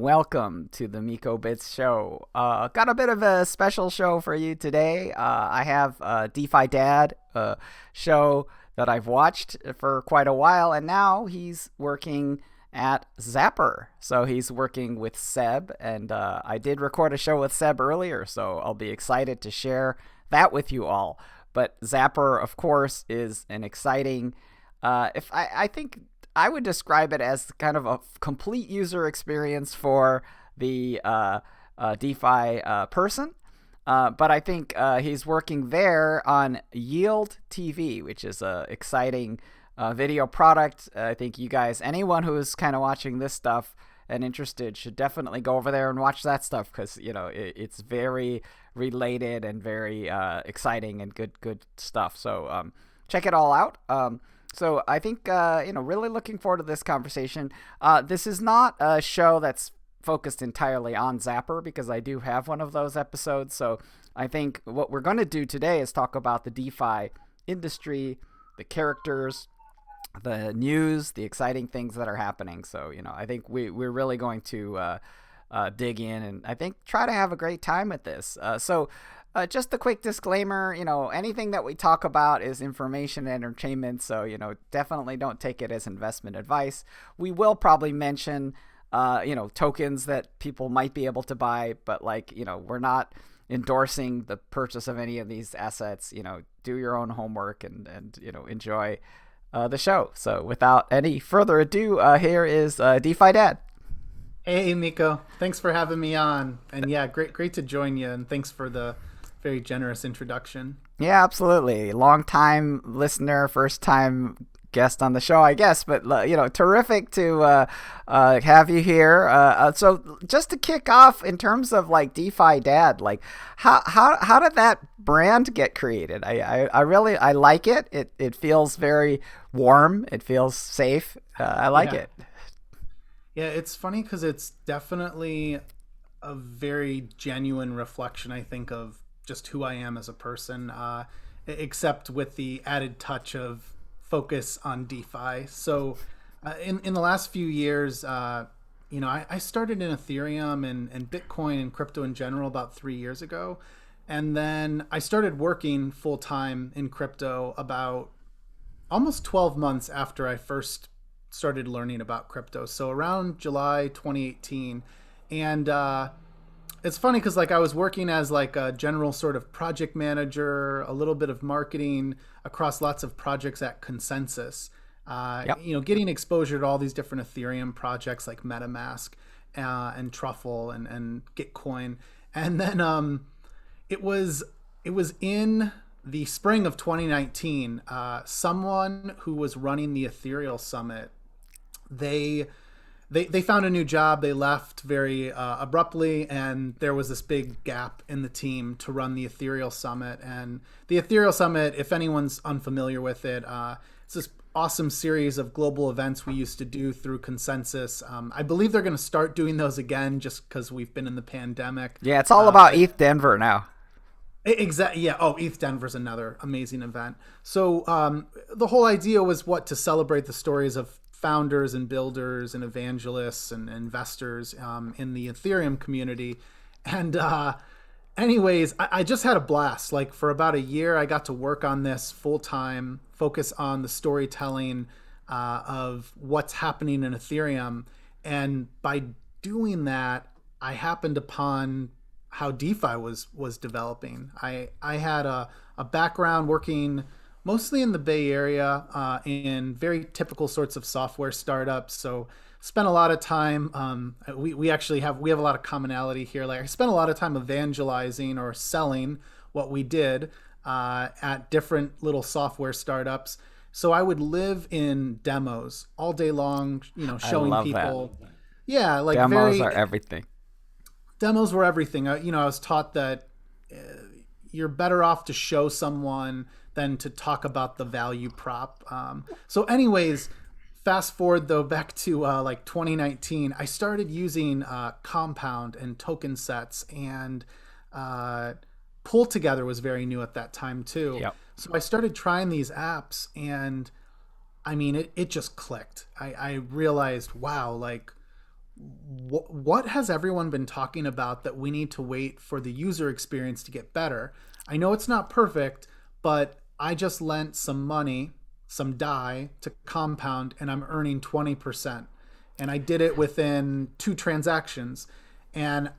and welcome to the Miko Bits show. Got a bit of a special show for you today. I have DeFi Dad, a show that I've watched for quite a while, and now he's working at Zapper. So he's working with Seb, and I did record a show with Seb earlier, so I'll be excited to share that with you all. But Zapper, of course, is an exciting, I think I would describe it as kind of a complete user experience for the DeFi person. But I think he's working there on Yield TV, which is a exciting video product. I think you guys, anyone who is kind of watching this stuff and interested, should definitely go over there and watch that stuff, because it's very related and very exciting and good stuff. So check it all out. So I think, really looking forward to this conversation. This is not a show that's focused entirely on Zapper, because I do have one of those episodes. So I think what we're going to do today is talk about the DeFi industry, the characters, the news, the exciting things that are happening. So, I think we're really going to dig in and I think try to have a great time with this. Just a quick disclaimer, anything that we talk about is information and entertainment, so, definitely don't take it as investment advice. We will probably mention, tokens that people might be able to buy, but we're not endorsing the purchase of any of these assets. Do your own homework and enjoy the show. So without any further ado, here is DeFi Dad. Hey, Miko. Thanks for having me on. And yeah, great to join you, and thanks for the very generous introduction. Yeah, absolutely. Long time listener, first time guest on the show, I guess. But terrific to have you here. So just to kick off, in terms of DeFi Dad, how did that brand get created? I really like it. It feels very warm. It feels safe. I like it. Yeah, it's funny because it's definitely a very genuine reflection, I think, of just who I am as a person, except with the added touch of focus on DeFi. So in the last few years, I started in Ethereum and Bitcoin and crypto in general about 3 years ago. And then I started working full time in crypto about almost 12 months after I first started learning about crypto. So around July 2018. And it's funny because I was working as a general sort of project manager, a little bit of marketing across lots of projects at Consensus. Getting exposure to all these different Ethereum projects like Metamask and Truffle and Gitcoin. And then it was in the spring of 2019, someone who was running the Ethereal Summit, they found a new job. They left very abruptly, and there was this big gap in the team to run the Ethereal Summit. And the Ethereal Summit, if anyone's unfamiliar with it, it's this awesome series of global events we used to do through Consensus. I believe they're going to start doing those again just because we've been in the pandemic. Yeah, it's all about ETH Denver now. Exactly. Yeah. Oh, ETH Denver's another amazing event. So the whole idea was to celebrate the stories of founders and builders and evangelists and investors in the Ethereum community. And anyways, I just had a blast. For about a year, I got to work on this full time, focus on the storytelling of what's happening in Ethereum. And by doing that, I happened upon how DeFi was developing. I had a background working mostly in the Bay Area in very typical sorts of software startups. So spent a lot of time. We have a lot of commonality here. I spent a lot of time evangelizing or selling what we did at different little software startups. So I would live in demos all day long, showing people. That. Yeah, demos are everything. Demos were everything. I was taught that you're better off to show someone than to talk about the value prop. So anyways, fast forward though back to 2019, I started using Compound and token sets, and Pull Together was very new at that time too. Yep. So I started trying these apps, and I mean, it just clicked. I realized, wow, what has everyone been talking about that we need to wait for the user experience to get better? I know it's not perfect, but I just lent some money, some DAI to Compound, and I'm earning 20%. And I did it within 2 transactions. And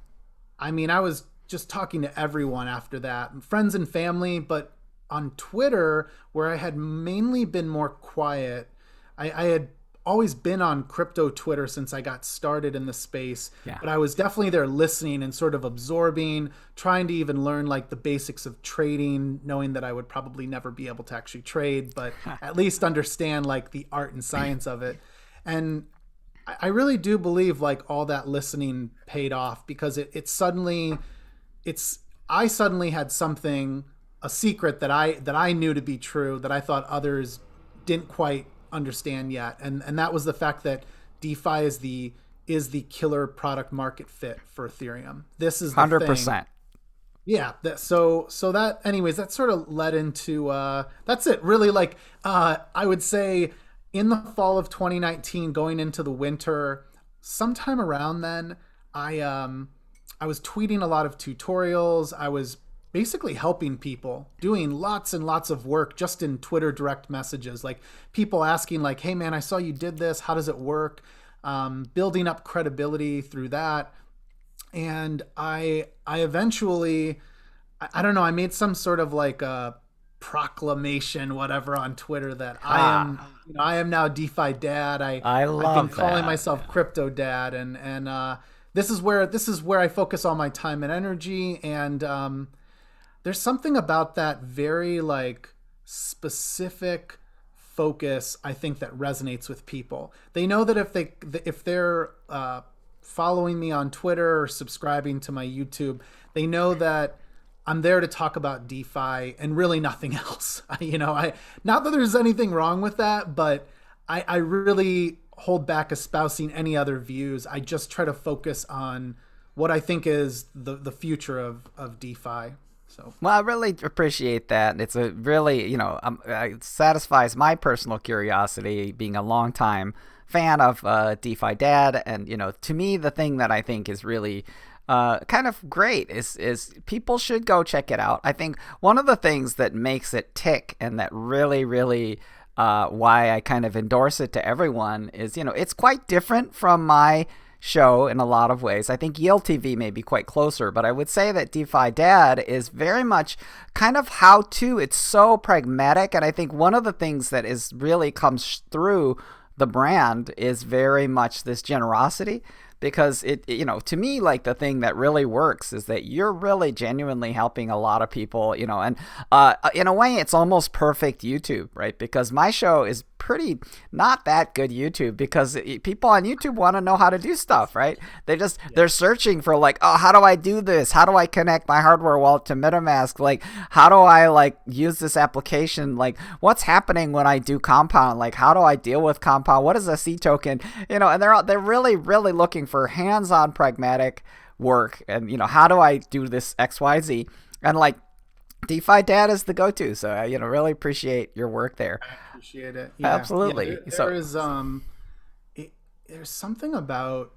I mean, I was just talking to everyone after that, friends and family, but on Twitter, where I had mainly been more quiet, I had always been on crypto Twitter since I got started in the space, Yeah. but I was definitely there listening and sort of absorbing, trying to even learn like the basics of trading, knowing that I would probably never be able to actually trade, but at least understand like the art and science of it. And I really do believe like all that listening paid off, because I suddenly had something, a secret that I knew to be true that I thought others didn't quite understand yet, and that was the fact that DeFi is the killer product market fit for Ethereum. This is the 100%. Yeah. That anyways, that sort of led into that's it really. Like I would say in the fall of 2019, going into the winter, sometime around then, I was tweeting a lot of tutorials. I was basically helping people, doing lots and lots of work just in Twitter direct messages, like people asking like, hey man, I saw you did this, how does it work? Building up credibility through that. And I eventually, I don't know, I made some sort of like a proclamation, whatever, on Twitter that I am now DeFi Dad. I I've been love calling that. myself Crypto Dad, and this is where I focus all my time and energy. And there's something about that very like specific focus, I think, that resonates with people. They know that if they're following me on Twitter or subscribing to my YouTube, they know that I'm there to talk about DeFi and really nothing else. I not that there's anything wrong with that, but I really hold back espousing any other views. I just try to focus on what I think is the future of DeFi. So. Well, I really appreciate that. It's a really, it satisfies my personal curiosity, being a longtime fan of DeFi Dad. And, to me, the thing that I think is really kind of great is people should go check it out. I think one of the things that makes it tick, and that really, really why I kind of endorse it to everyone, is, it's quite different from my show in a lot of ways. I think Yield TV may be quite closer, but I would say that DeFi Dad is very much kind of how to. It's so pragmatic, and I think one of the things that is really comes through the brand is very much this generosity. Because it, to me, like the thing that really works is that you're really genuinely helping a lot of people, and in a way, it's almost perfect YouTube, right? Because my show is pretty not that good YouTube, because people on YouTube want to know how to do stuff, right? They're searching for like, oh, how do I do this? How do I connect my hardware wallet to Metamask? Like, how do I like use this application? Like, what's happening when I do Compound? Like, how do I deal with Compound? What is a C token? And they're really, really looking for hands-on pragmatic work. And, how do I do this XYZ? And like, DeFi Dad is the go-to. So, really appreciate your work there. I appreciate it. Yeah. Absolutely. Yeah, there's something about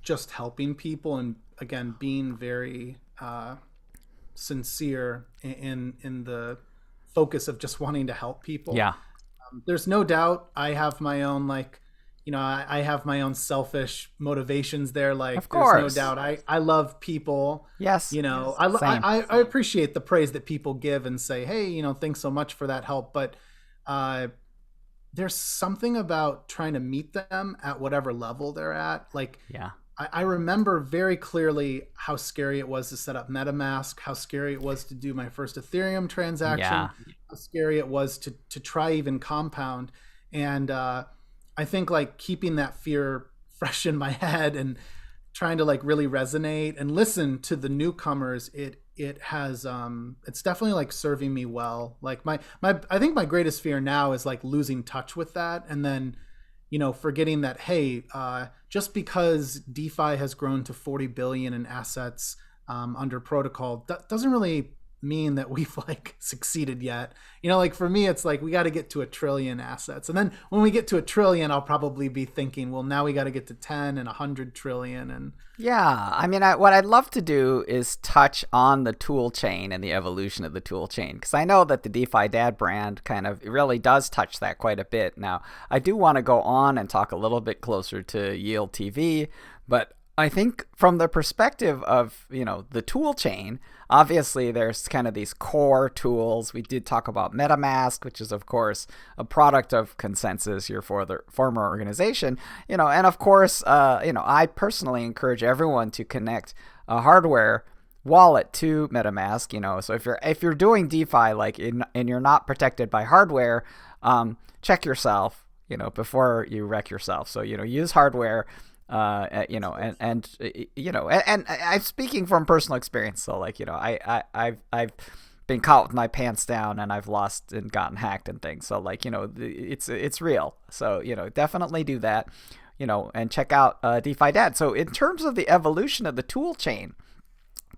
just helping people, and again, being very sincere in the focus of just wanting to help people. Yeah. There's no doubt I have my own I have my own selfish motivations there. Like, of course, there's no doubt I love people. Yes. I appreciate the praise that people give and say, hey, thanks so much for that help. But there's something about trying to meet them at whatever level they're at. Like, yeah. I remember very clearly how scary it was to set up MetaMask, how scary it was to do my first Ethereum transaction, how scary it was to try even Compound. And I think like keeping that fear fresh in my head and trying to like really resonate and listen to the newcomers, it has it's definitely like serving me well. Like I think my greatest fear now is like losing touch with that, and then forgetting that, hey, just because DeFi has grown to 40 billion in assets under protocol, that doesn't really mean that we've like succeeded yet. You know, like for me, it's like we got to get to 1 trillion assets. And then when we get to 1 trillion, I'll probably be thinking, well, now we got to get to 10 and 100 trillion. And Yeah, I mean, what I'd love to do is touch on the tool chain and the evolution of the tool chain, because I know that the DeFi Dad brand kind of really does touch that quite a bit. Now, I do want to go on and talk a little bit closer to Yield TV, but I think from the perspective of, the tool chain, obviously there's kind of these core tools. We did talk about Metamask, which is, of course, a product of Consensus, your former organization, and of course, I personally encourage everyone to connect a hardware wallet to MetaMask, so if you're doing DeFi and you're not protected by hardware, check yourself, before you wreck yourself. So, use hardware. And I'm speaking from personal experience. So I've been caught with my pants down and I've lost and gotten hacked and things. So it's real. So, definitely do that, and check out DeFi Dad. So in terms of the evolution of the tool chain,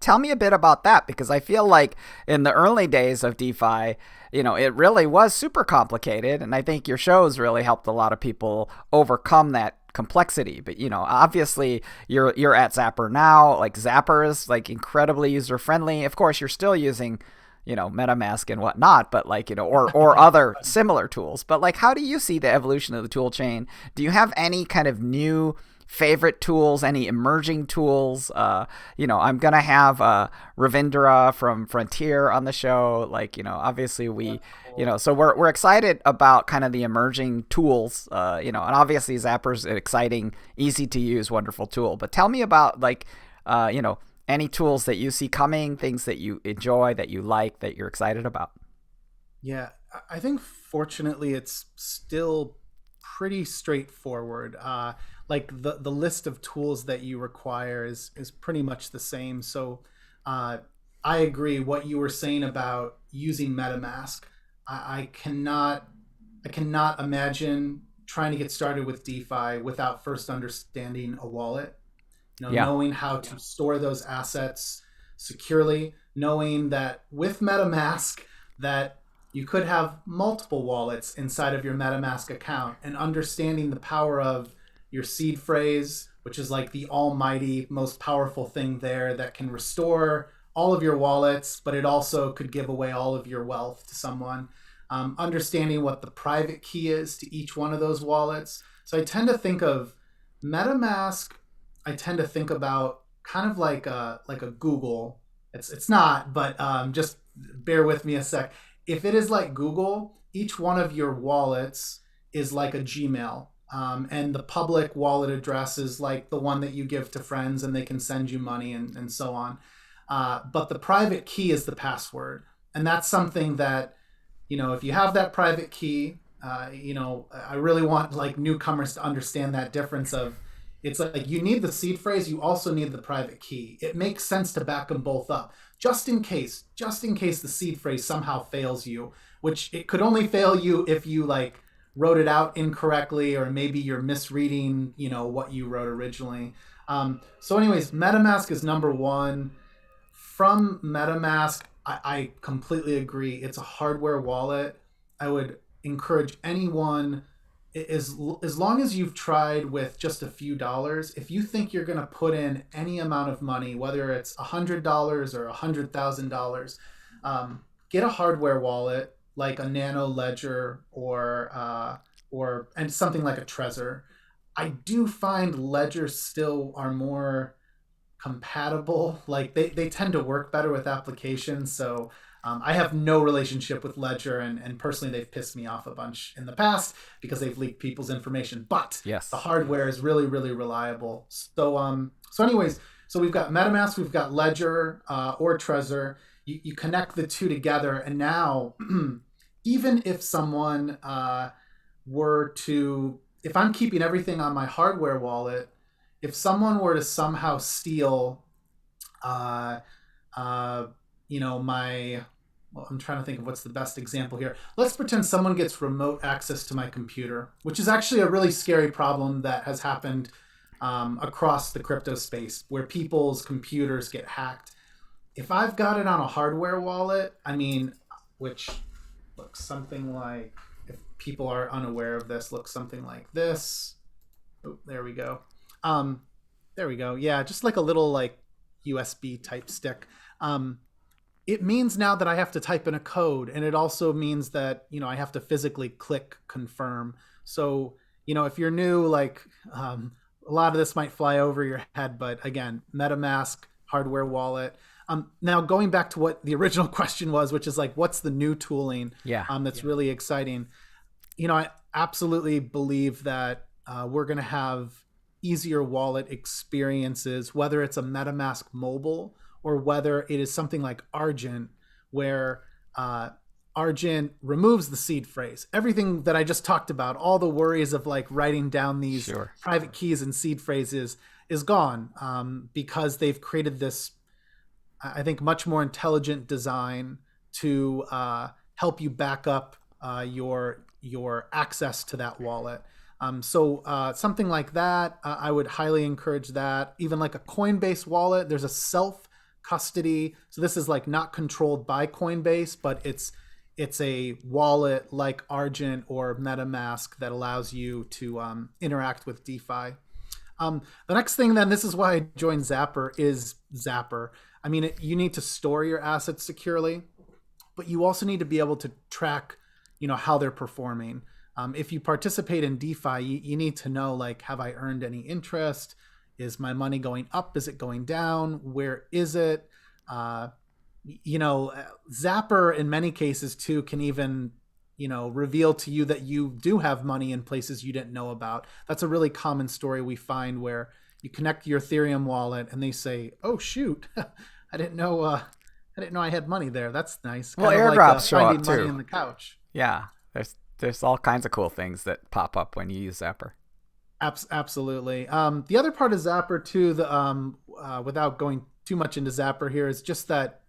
tell me a bit about that, because I feel like in the early days of DeFi, it really was super complicated. And I think your shows really helped a lot of people overcome that complexity. But obviously you're at Zapper now. Like Zapper is incredibly user friendly. Of course, you're still using MetaMask and whatnot, but or other similar tools. But how do you see the evolution of the tool chain? Do you have any kind of new favorite tools, any emerging tools? I'm gonna have Ravindra from Frontier on the show. Obviously we, so we're excited about kind of the emerging tools. And obviously Zapper's an exciting, easy to use, wonderful tool. But tell me about any tools that you see coming, things that you enjoy, that you like, that you're excited about. Yeah, I think fortunately it's still pretty straightforward. The list of tools that you require is pretty much the same. So I agree what you were saying about using MetaMask. I cannot imagine trying to get started with DeFi without first understanding a wallet. Knowing how to store those assets securely, knowing that with MetaMask that you could have multiple wallets inside of your MetaMask account, and understanding the power of your seed phrase, which is like the almighty, most powerful thing there that can restore all of your wallets, but it also could give away all of your wealth to someone. Understanding what the private key is to each one of those wallets. So I tend to think of MetaMask, I tend to think about kind of like a Google. It's not, but just bear with me a sec. If it is like Google, each one of your wallets is like a Gmail. And the public wallet address is like the one that you give to friends and they can send you money and so on. But the private key is the password. And that's something that, if you have that private key, I really want newcomers to understand that difference of, it's like you need the seed phrase, you also need the private key. It makes sense to back them both up. Just in case the seed phrase somehow fails you, which it could only fail you if you wrote it out incorrectly, or maybe you're misreading, what you wrote originally. So anyways, MetaMask is number one. From MetaMask, I completely agree. It's a hardware wallet. I would encourage anyone, as long as you've tried with just a few dollars, if you think you're going to put in any amount of money, whether it's $100 or $100,000, get a hardware wallet like a Nano Ledger or something like a Trezor. I do find ledgers still are more compatible. They tend to work better with applications. So I have no relationship with Ledger, and personally they've pissed me off a bunch in the past because they've leaked people's information. But yes, the hardware is really, really reliable. So anyways, so we've got MetaMask, we've got Ledger or Trezor. You connect the two together, and now even if someone were to, if I'm keeping everything on my hardware wallet, if someone were to somehow steal, I'm trying to think of what's the best example here. Let's pretend someone gets remote access to my computer, which is actually a really scary problem that has happened across the crypto space, where people's computers get hacked. if I've got it on a hardware wallet, I mean, which looks something like, if people are unaware of this, looks something like this. Oh, there we go. There we go. Yeah, just like a little like USB type stick. It means now that I have to type in a code, and it also means that, you know, I have to physically click confirm. So, you know, if you're new, like a lot of this might fly over your head, but again, MetaMask hardware wallet. Now going back to what the original question was, which is like, what's the new tooling? That's really exciting. You know, I absolutely believe that we're going to have easier wallet experiences, whether it's a MetaMask mobile or whether it is something like Argent, where Argent removes the seed phrase. Everything that I just talked about, all the worries of like writing down these private keys and seed phrases is gone, because they've created this, I think, much more intelligent design to help you back up your access to that wallet. So something like that, I would highly encourage that. Even like a Coinbase wallet, there's a self-custody. So this is like not controlled by Coinbase, but it's a wallet like Argent or MetaMask that allows you to interact with DeFi. The next thing then, this is why I joined Zapper, is Zapper. I mean, you need to store your assets securely, but you also need to be able to track, you know, how they're performing. If you participate in DeFi, you need to know, like, have I earned any interest? Is my money going up? Is it going down? Where is it? You know, Zapper in many cases too can even, you know, reveal to you that you do have money in places you didn't know about. That's a really common story we find, where you connect your Ethereum wallet and they say, "Oh shoot, I didn't know I had money there. That's nice." Well, kind airdrops like, show up money too. in the couch. Yeah, there's all kinds of cool things that pop up when you use Zapper. Absolutely. The other part of Zapper too, without going too much into Zapper here, is just that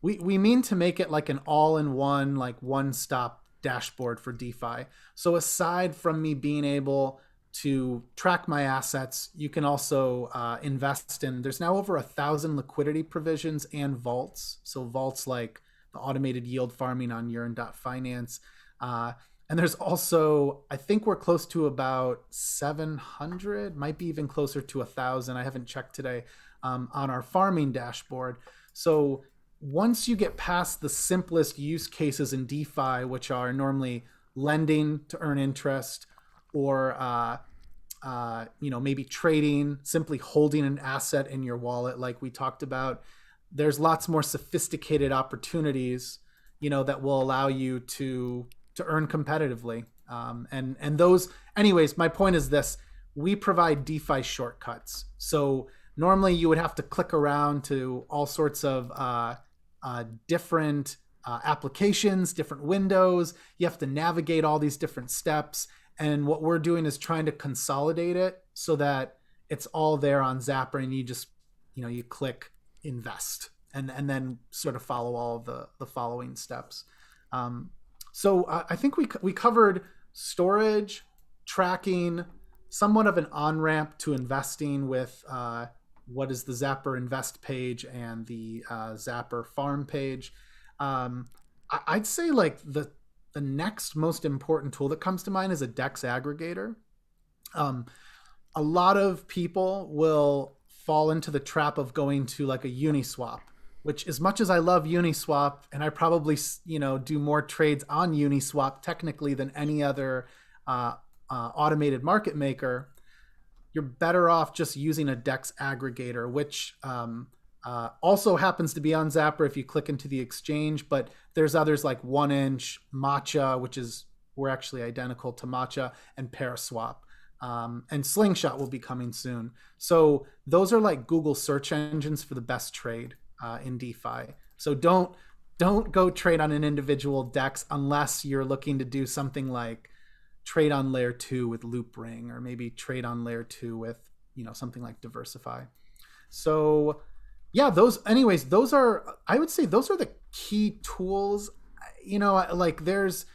we mean to make it like an all-in-one, like one-stop dashboard for DeFi. So aside from me being able to track my assets, you can also invest in, there's now over 1,000 liquidity provisions and vaults. So vaults like the automated yield farming on Yearn.finance. And there's also, I think we're close to about 700, might be even closer to 1,000. I haven't checked today, on our farming dashboard. So once you get past the simplest use cases in DeFi, which are normally lending to earn interest, or you know, maybe trading, simply holding an asset in your wallet, like we talked about, there's lots more sophisticated opportunities, you know, that will allow you to earn competitively. And those, anyways, my point is this: we provide DeFi shortcuts. So normally you would have to click around to all sorts of different applications, different windows. You have to navigate all these different steps. And what we're doing is trying to consolidate it so that it's all there on Zapper, and you just, you know, you click invest and then sort of follow all of the following steps. So I think we covered storage, tracking, somewhat of an on-ramp to investing with what is the Zapper invest page and the Zapper farm page. I'd say like the next most important tool that comes to mind is a DEX aggregator. A lot of people will fall into the trap of going to like a Uniswap, which, as much as I love Uniswap, and I probably, you know, do more trades on Uniswap technically than any other automated market maker, you're better off just using a DEX aggregator, which also happens to be on Zapper if you click into the exchange. But there's others like 1inch, Matcha, we're actually identical to Matcha, and Paraswap. And Slingshot will be coming soon. So those are like Google search engines for the best trade in DeFi. So don't go trade on an individual DEX unless you're looking to do something like trade on layer 2 with Loopring, or maybe trade on layer 2 with, you know, something like Diversify. So yeah, I would say those are the key tools. You know, like there's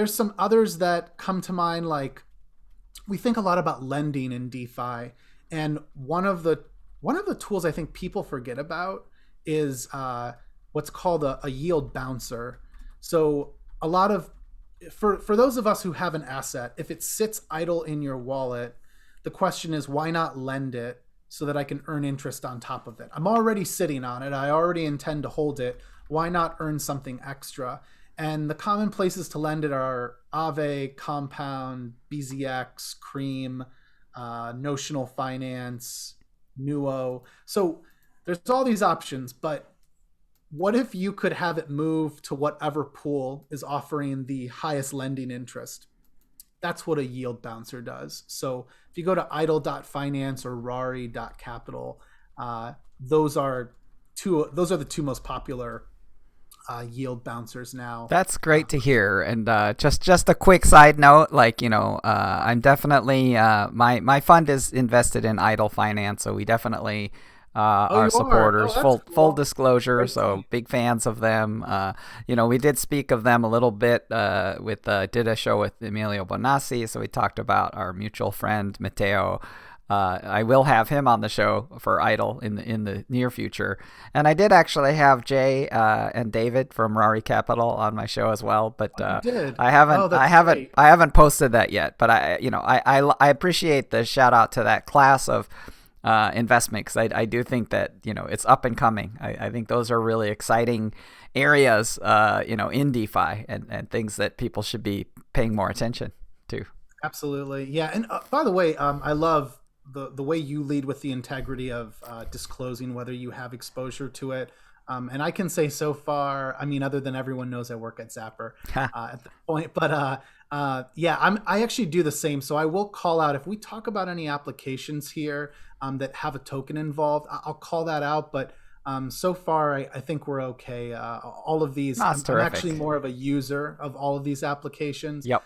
some others that come to mind. Like, we think a lot about lending in DeFi, and one of the tools I think people forget about is what's called a yield bouncer. So a lot of for those of us who have an asset, if it sits idle in your wallet, the question is, why not lend it so that I can earn interest on top of it? I'm already sitting on it. I already intend to hold it. Why not earn something extra? And the common places to lend it are Aave, Compound, BZX, Cream, Notional Finance, Nuo. So there's all these options, but what if you could have it move to whatever pool is offering the highest lending interest? That's what a yield bouncer does. So if you go to idle.finance or rari.capital, those are the two most popular yield bouncers now. That's great to hear. And just a quick side note, like, I'm definitely my fund is invested in Idle Finance, so we definitely are supporters. Full disclosure. So big fans of them. We did speak of them a little bit did a show with Emilio Bonassi, so we talked about our mutual friend Matteo. I will have him on the show for Idle in the near future, and I did actually have Jay and David from Rari Capital on my show as well. But I haven't posted that yet. But I appreciate the shout out to that class of investment, because I do think that it's up and coming. I think those are really exciting areas in DeFi and things that people should be paying more attention to. Absolutely, yeah. And by the way, I love the way you lead with the integrity of disclosing whether you have exposure to it. And I can say so far, other than everyone knows I work at Zapper at the point, but I actually do the same. So I will call out if we talk about any applications here that have a token involved, I'll call that out. But so far, I think we're okay. All of these, I'm actually more of a user of all of these applications. Yep.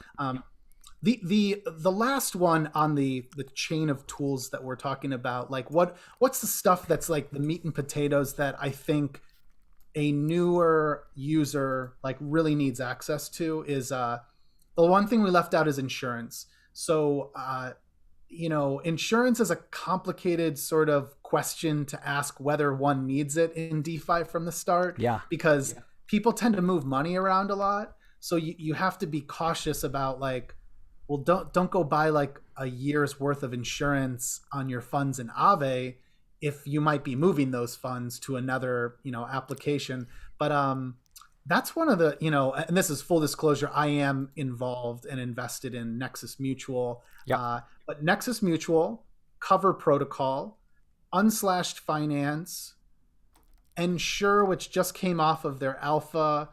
The last one on the chain of tools that we're talking about, like what's the stuff that's like the meat and potatoes that I think a newer user like really needs access to is the one thing we left out is insurance. So insurance is a complicated sort of question to ask whether one needs it in DeFi from the start. Yeah. Because people tend to move money around a lot. So you have to be cautious about like, well, don't go buy like a year's worth of insurance on your funds in Aave if you might be moving those funds to another, application. But that's one of the, and this is full disclosure, I am involved and invested in Nexus Mutual. Yep. But Nexus Mutual, Cover Protocol, Unslashed Finance, Ensure, which just came off of their alpha.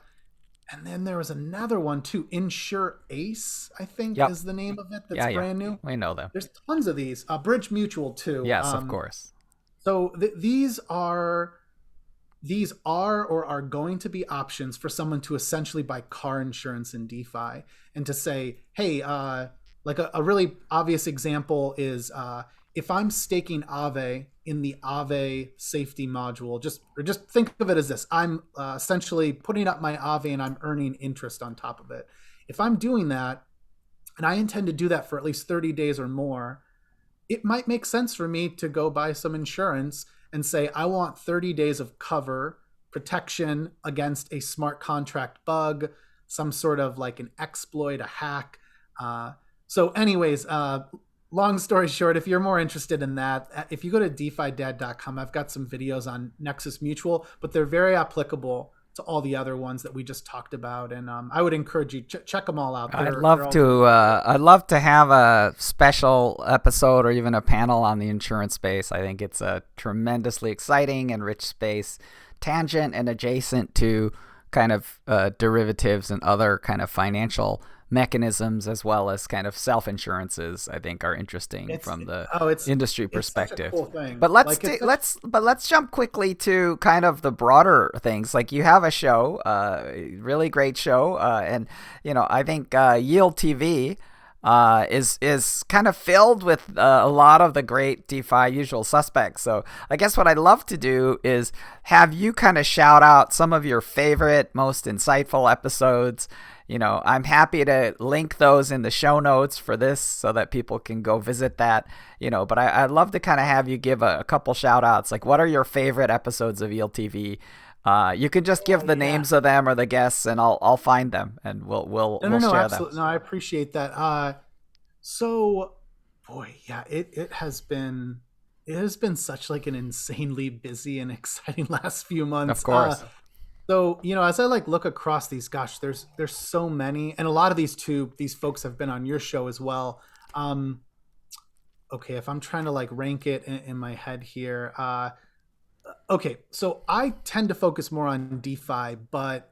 And then there was another one too, Insure Ace, I think is the name of it. That's brand new. We know them. There's tons of these. Bridge Mutual too. Yes, of course. So these are or are going to be options for someone to essentially buy car insurance in DeFi and to say, hey, like a really obvious example is if I'm staking Aave in the Aave safety module, just think of it as this. I'm essentially putting up my Aave and I'm earning interest on top of it. If I'm doing that, and I intend to do that for at least 30 days or more, it might make sense for me to go buy some insurance and say, I want 30 days of cover, protection against a smart contract bug, some sort of like an exploit, a hack. So anyways, long story short, if you're more interested in that, if you go to defidad.com, I've got some videos on Nexus Mutual, but they're very applicable to all the other ones that we just talked about. And I would encourage you, check them all out. I'd love to have a special episode or even a panel on the insurance space. I think it's a tremendously exciting and rich space, tangent and adjacent to kind of derivatives and other kind of financial mechanisms, as well as kind of self-insurances. I think are interesting from the industry perspective. It's such a cool thing. But let's jump quickly to kind of the broader things. Like you have a show, really great show, and I think Yield TV is kind of filled with a lot of the great DeFi usual suspects. So I guess what I'd love to do is have you kind of shout out some of your favorite, most insightful episodes. I'm happy to link those in the show notes for this so that people can go visit that, but I'd love to kind of have you give a couple shout outs. Like, what are your favorite episodes of ELTV? You can just give the names of them or the guests, and I'll find them, and we'll share absolutely. them. No, I appreciate that. So, boy, yeah, it has been such like an insanely busy and exciting last few months. Of course. So, as I look across these, gosh, there's so many, and a lot of these folks have been on your show as well. Okay, if I'm trying to rank it in my head here, okay, so I tend to focus more on DeFi, but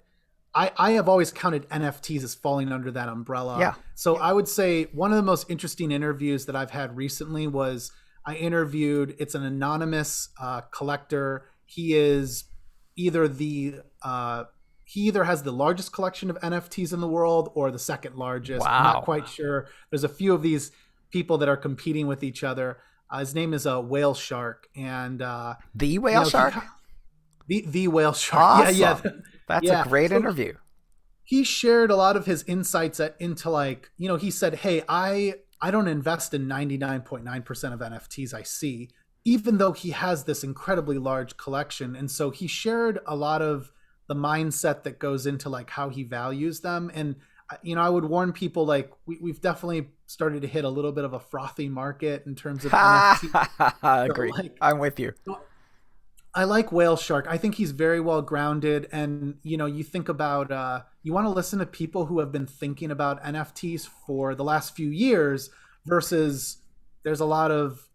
I have always counted NFTs as falling under that umbrella. Yeah. So I would say one of the most interesting interviews that I've had recently was it's an anonymous collector. He is either he either has the largest collection of NFTs in the world or the second largest. Wow. I'm not quite sure. There's a few of these people that are competing with each other. His name is Whale Shark, and the Whale Shark. The Whale Shark. Awesome. Yeah. That's a great interview. He shared a lot of his insights into he said, "Hey, I don't invest in 99.9% of NFTs I see." Even though he has this incredibly large collection. And so he shared a lot of the mindset that goes into how he values them. And, I would warn people, we've definitely started to hit a little bit of a frothy market in terms of NFT. I agree. I'm with you. I like Whale Shark. I think he's very well grounded. And, you think about, you want to listen to people who have been thinking about NFTs for the last few years versus there's a lot of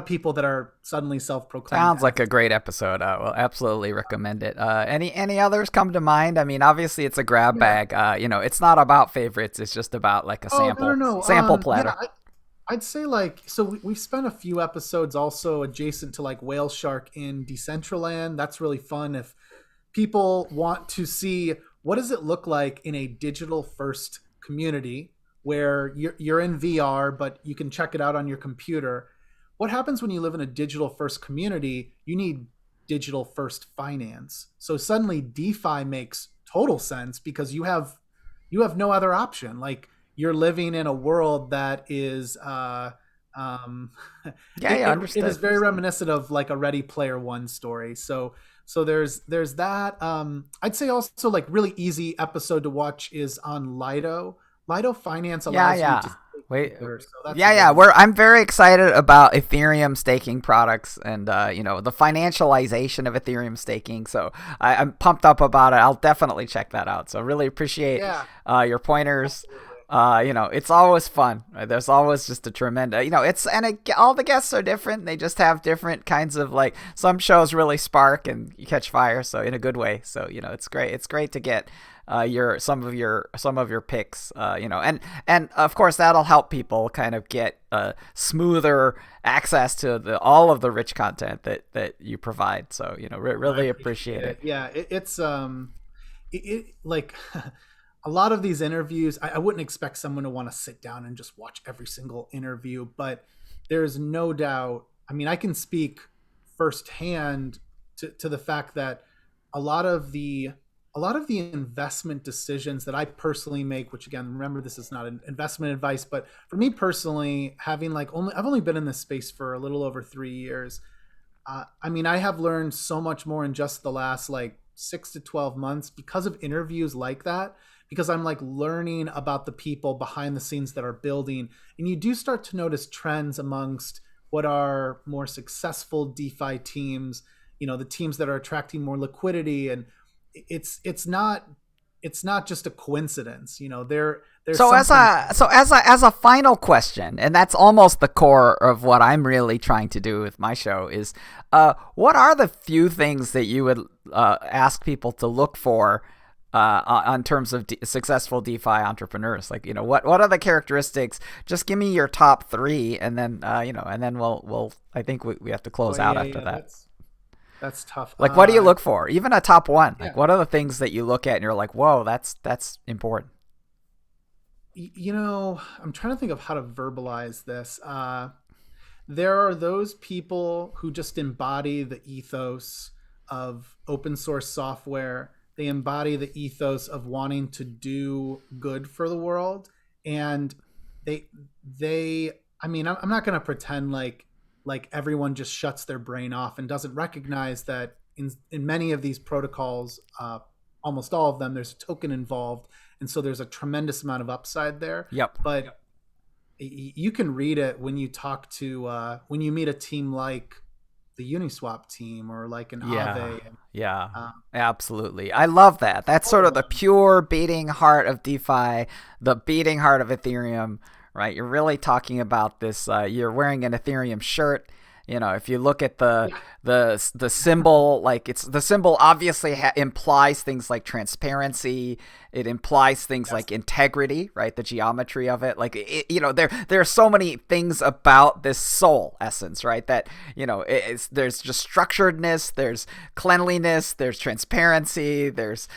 people that are suddenly self-proclaimed. Sounds like a great episode. I will absolutely recommend it. Any others come to mind? I mean, obviously it's a grab bag. It's not about favorites. It's just about a sample sample platter. Yeah, I'd say so we've spent a few episodes also adjacent to Whale Shark in Decentraland. That's really fun. If people want to see what does it look like in a digital first community where you're in VR, but you can check it out on your computer. What happens when you live in a digital first community? You need digital first finance. So suddenly DeFi makes total sense because you have no other option. You're living in a world that is understood. It is very reminiscent of a Ready Player One story. So there's that. I'd say also really easy episode to watch is on Lido. Lido Finance allows you to I'm very excited about Ethereum staking products and the financialization of Ethereum staking. So I'm pumped up about it. I'll definitely check that out. So really appreciate your pointers. It's always fun. There's always just a tremendous, all the guests are different. They just have different kinds of some shows really spark and you catch fire. So in a good way. So it's great. It's great to get some of your picks, and of course that'll help people kind of get smoother access to all of the rich content that you provide. So really appreciate it. Yeah, it's a lot of these interviews, I wouldn't expect someone to want to sit down and just watch every single interview, but there's no doubt. I mean, I can speak firsthand to the fact that a lot of the investment decisions that I personally make, which again, remember, this is not an investment advice, but for me personally, having I've only been in this space for a little over 3 years. I have learned so much more in just the last 6 to 12 months because of interviews like that, because I'm learning about the people behind the scenes that are building. And you do start to notice trends amongst what are more successful DeFi teams, the teams that are attracting more liquidity. And it's not just a coincidence. There's so as a final question, and that's almost the core of what I'm really trying to do with my show is, what are the few things that you would ask people to look for on terms of successful DeFi entrepreneurs? What are the characteristics? Just give me your top 3, and then and then we'll I think we have to close out after that. That's tough. What do you look for? Even a top 1. What are the things that you look at and you're like, whoa, that's important? I'm trying to think of how to verbalize this. There are those people who just embody the ethos of open source software. They embody the ethos of wanting to do good for the world, and they they. I mean, I'm not going to pretend like everyone just shuts their brain off and doesn't recognize that in many of these protocols, almost all of them, there's a token involved, and so there's a tremendous amount of upside there. Yep. But you can read it when you talk to when you meet a team like the Uniswap team or like an Aave. Yeah, absolutely. I love that. That's sort of the pure beating heart of DeFi, the beating heart of Ethereum, right? You're really talking about this. You're wearing an Ethereum shirt. If you look at the symbol, like it's the symbol obviously implies things like transparency. It implies things like integrity, right? The geometry of it, like there are so many things about this soul essence, right? That there's just structuredness, there's cleanliness, there's transparency, there's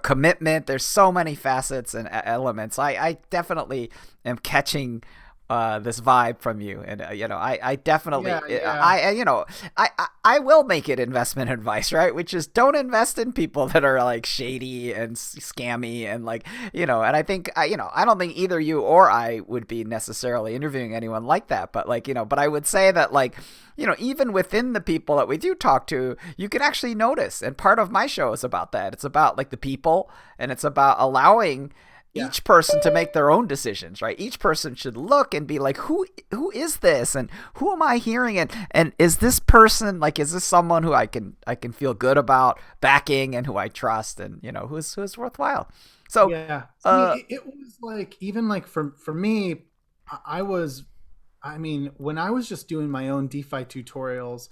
commitment. There's so many facets and elements. I definitely am catching this vibe from you, and I definitely I will make it investment advice, right? Which is don't invest in people that are like shady and scammy and and I think I don't think either you or I would be necessarily interviewing anyone like that, but but I would say that even within the people that we do talk to, you can actually notice, and part of my show is about that. It's about the people, and it's about allowing each person to make their own decisions, right? Each person should look and be like, who is this, and who am I hearing, and is this person is this someone who I can feel good about backing and who I trust, and who's worthwhile. So it was even for me, when I was just doing my own DeFi tutorials,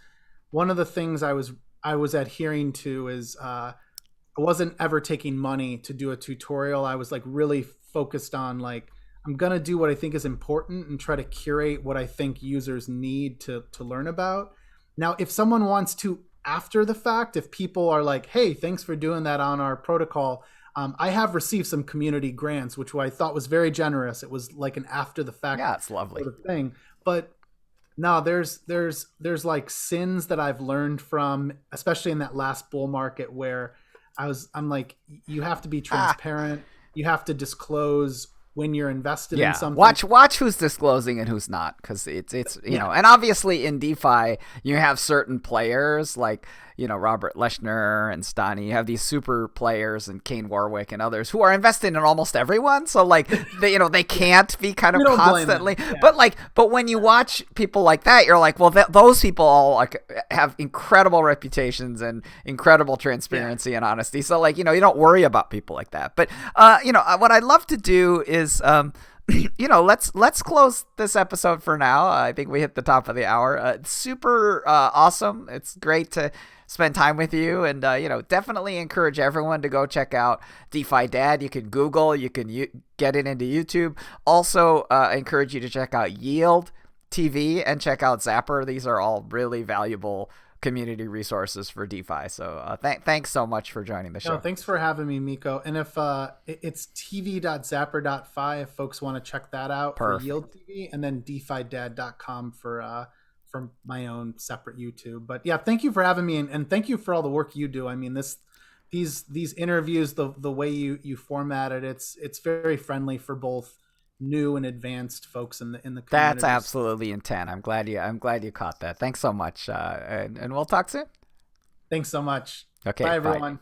one of the things I was adhering to is I wasn't ever taking money to do a tutorial. I was really focused on I'm going to do what I think is important and try to curate what I think users need to learn about. Now, if someone wants to, after the fact, if people are like, hey, thanks for doing that on our protocol. I have received some community grants, which I thought was very generous. It was like an after the fact it's lovely sort of thing. But no, there's sins that I've learned from, especially in that last bull market where I'm like, you have to be transparent. You have to disclose when you're invested in something. Watch who's disclosing and who's not, because it's and obviously in DeFi you have certain players like Robert Leshner and Stani. You have these super players and Kane Warwick and others who are investing in almost everyone. So they can't be kind of constantly. But when you watch people like that, you're like, well, those people all have incredible reputations and incredible transparency and honesty. So you don't worry about people like that. But what I'd love to do is let's close this episode for now. I think we hit the top of the hour. Super awesome. It's great to spend time with you, and definitely encourage everyone to go check out DeFi Dad. You can Google, you can get it into YouTube. Also encourage you to check out Yield TV and check out Zapper. These are all really valuable community resources for DeFi. So thanks so much for joining the show. No, thanks for having me, Miko. And if it's tv.zapper.fi if folks want to check that out. Perfect. For Yield TV, and then defidad.com for my own separate YouTube. But yeah, thank you for having me, and thank you for all the work you do. I mean, these interviews, the way you format it, it's very friendly for both new and advanced folks in the community. That's absolutely intent. I'm glad you caught that. Thanks so much, and we'll talk soon. Thanks so much. Okay, bye everyone. Bye.